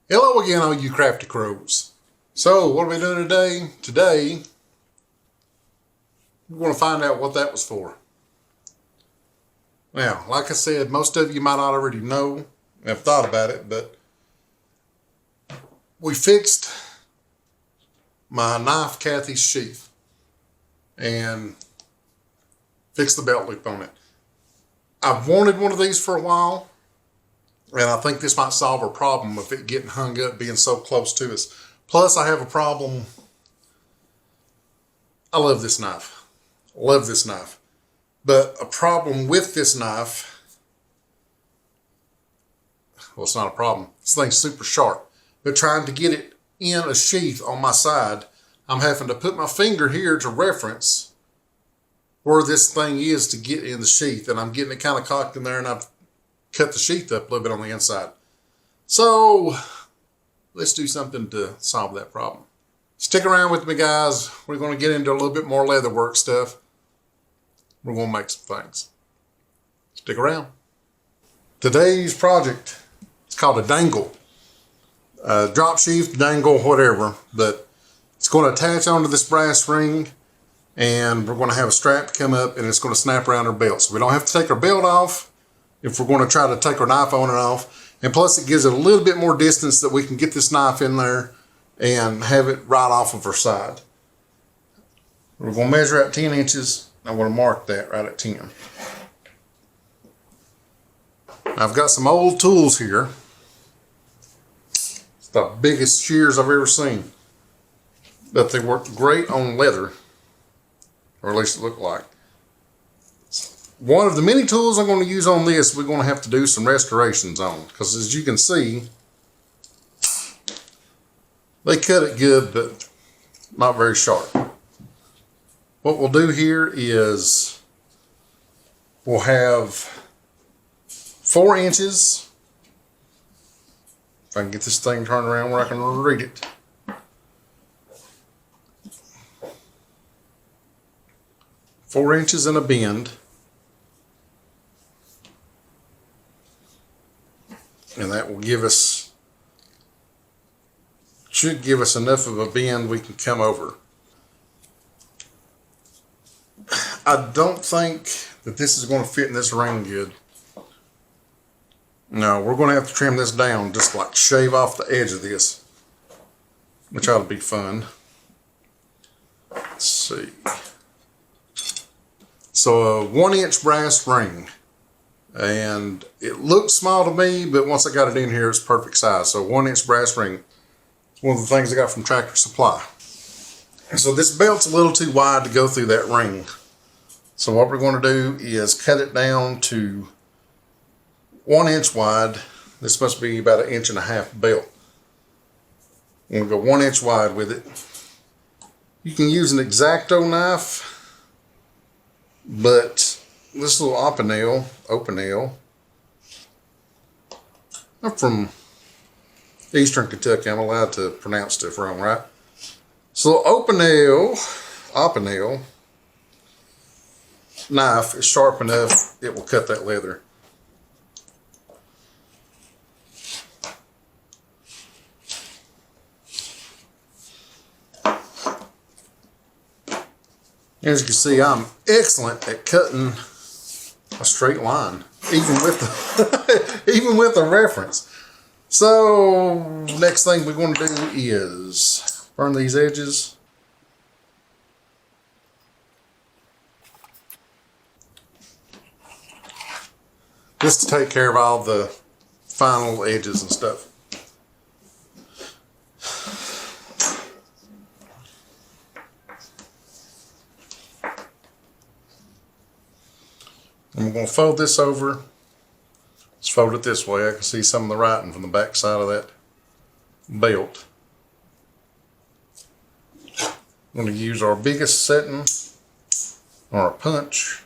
Hello again, all you crafty crows. So, what are we doing today? Today, we're going to find out what that was for. Now, like I said, most of you might not already know and have thought about it, but we fixed my knife Kathy's sheath and fixed the belt loop on it. I've wanted one of these for a while, and I think this might solve our problem of it getting hung up being so close to us. Plus, I have a problem. I love this knife. Love this knife. But a problem with this knife, well, it's not a problem. This thing's super sharp. But trying to get it in a sheath on my side, I'm having to put my finger here to reference where this thing is to get in the sheath. And I'm getting it kind of cocked in there, and I've cut the sheath up a little bit on the inside. So let's do something to solve that problem. Stick around with me, guys. We're going to get into a little bit more leatherwork stuff. We're going to make some things. Stick around. Today's project is called a dangle. Drop sheath, dangle, whatever. But it's going to attach onto this brass ring, and we're going to have a strap come up, and it's going to snap around our belt. So we don't have to take our belt off if we're going to try to take our knife on and off. And plus it gives it a little bit more distance that we can get this knife in there and have it right off of our side. We're going to measure out 10 inches. I'm going to mark that right at 10. I've got some old tools here. It's the biggest shears I've ever seen. But they work great on leather, or at least it looked like. One of the many tools I'm going to use on this, we're going to have to do some restorations on, because as you can see, they cut it good, but not very sharp. What we'll do here is we'll have 4 inches. If I can get this thing turned around where I can read it. Four inches in a bend. And that will give us, should give us enough of a bend we can come over. I don't think that this is going to fit in this ring good. No, we're going to have to trim this down, just like shave off the edge of this, which ought to be fun. Let's see. So a 1-inch brass ring. And it looked small to me, but once I got it in here, it's perfect size. So 1-inch brass ring. It's one of the things I got from Tractor Supply. And so this belt's a little too wide to go through that ring. So what we're going to do is cut it down to 1 inch wide. This must be about 1.5 inches belt. I'm going to go 1 inch wide with it. You can use an X-Acto knife, but this little open nail, I'm from Eastern Kentucky. I'm allowed to pronounce stuff wrong, right? So open nail knife is sharp enough, it will cut that leather. As you can see, I'm excellent at cutting a straight line, even with the even with the reference. So next thing we're going to do is burn these edges. Just to take care of all the final edges and stuff. I'm going to fold this over. Let's fold it this way. I can see some of the writing from the back side of that belt. I'm going to use our biggest setting on our punch.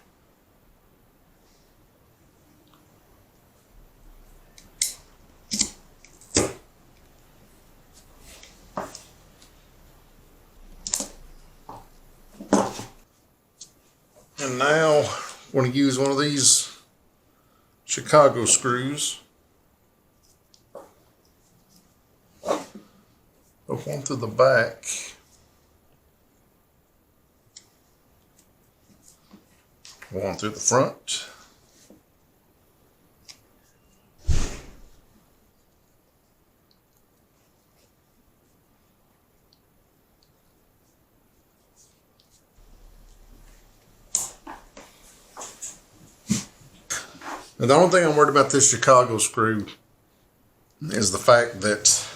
And now I'm going to use one of these Chicago screws. Hook one through the back. One through the front. Now, the only thing I'm worried about this Chicago screw is the fact that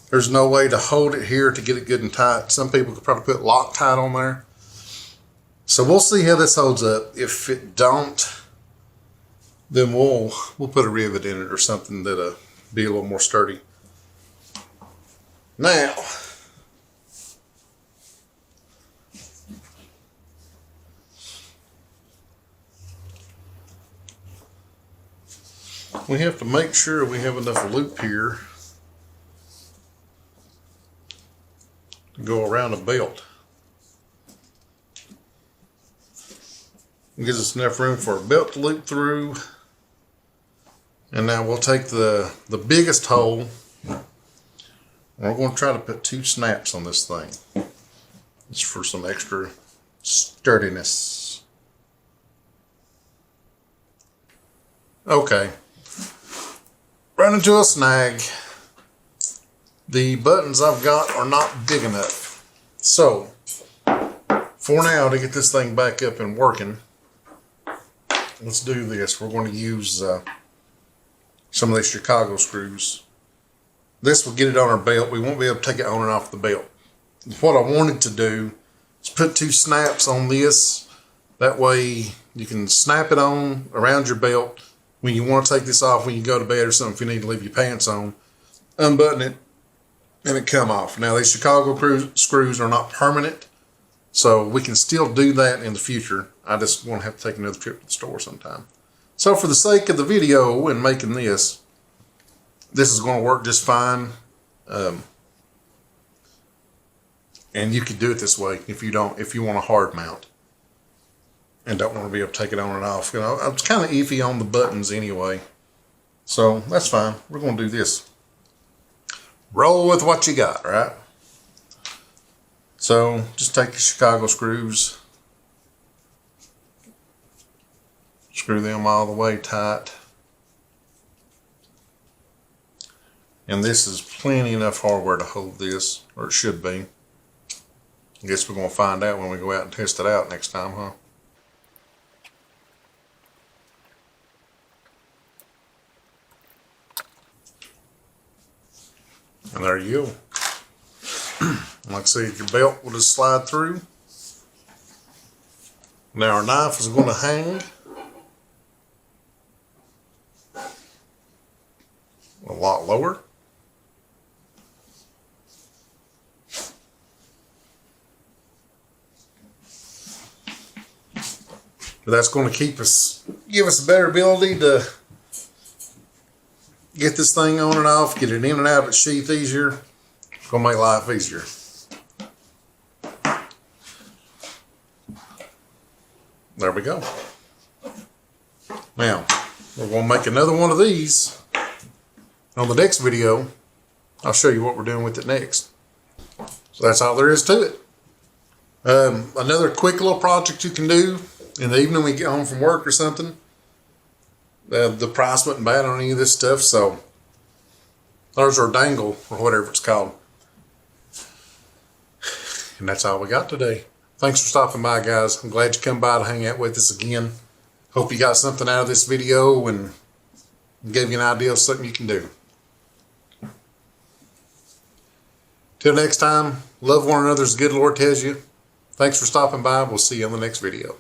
there's no way to hold it here to get it good and tight. Some people could probably put Loctite on there. So we'll see how this holds up. If it don't, then we'll put a rivet in it or something that'll be a little more sturdy. Now, we have to make sure we have enough loop here to go around a belt. It gives us enough room for a belt to loop through. And now we'll take the biggest hole. We're going to try to put 2 snaps on this thing. Just for some extra sturdiness. Okay. Run into a snag. The buttons I've got are not big enough. So, for now, to get this thing back up and working, let's do this. We're going to use some of these Chicago screws. This will get it on our belt. We won't be able to take it on and off the belt. What I wanted to do is put 2 snaps on this. That way you can snap it on around your belt. When you want to take this off when you go to bed or something, if you need to leave your pants on, unbutton it and it come off. Now these Chicago screws are not permanent, so we can still do that in the future. I just want to have to take another trip to the store sometime. So for the sake of the video and making this is going to work just fine. And you could do it this way if you want a hard mount and don't want to be able to take it on and off. You know, I was kind of iffy on the buttons anyway. So that's fine. We're going to do this. Roll with what you got, right? So just take the Chicago screws, screw them all the way tight. And this is plenty enough hardware to hold this, or it should be. I guess we're going to find out when we go out and test it out next time, huh? And there you go. Like I said, your belt will just slide through. Now our knife is going to hang a lot lower. But that's going to give us a better ability to get this thing on and off, get it in and out of its sheath easier. It's going to make life easier. There we go. Now, we're going to make another one of these. On the next video, I'll show you what we're doing with it next. So that's all there is to it. Another quick little project you can do in the evening when you get home from work or something. The price wasn't bad on any of this stuff, so there's our Dangle, or whatever it's called. And that's all we got today. Thanks for stopping by, guys. I'm glad you come by to hang out with us again. Hope you got something out of this video and gave you an idea of something you can do. Till next time, love one another as the good Lord tells you. Thanks for stopping by. We'll see you on the next video.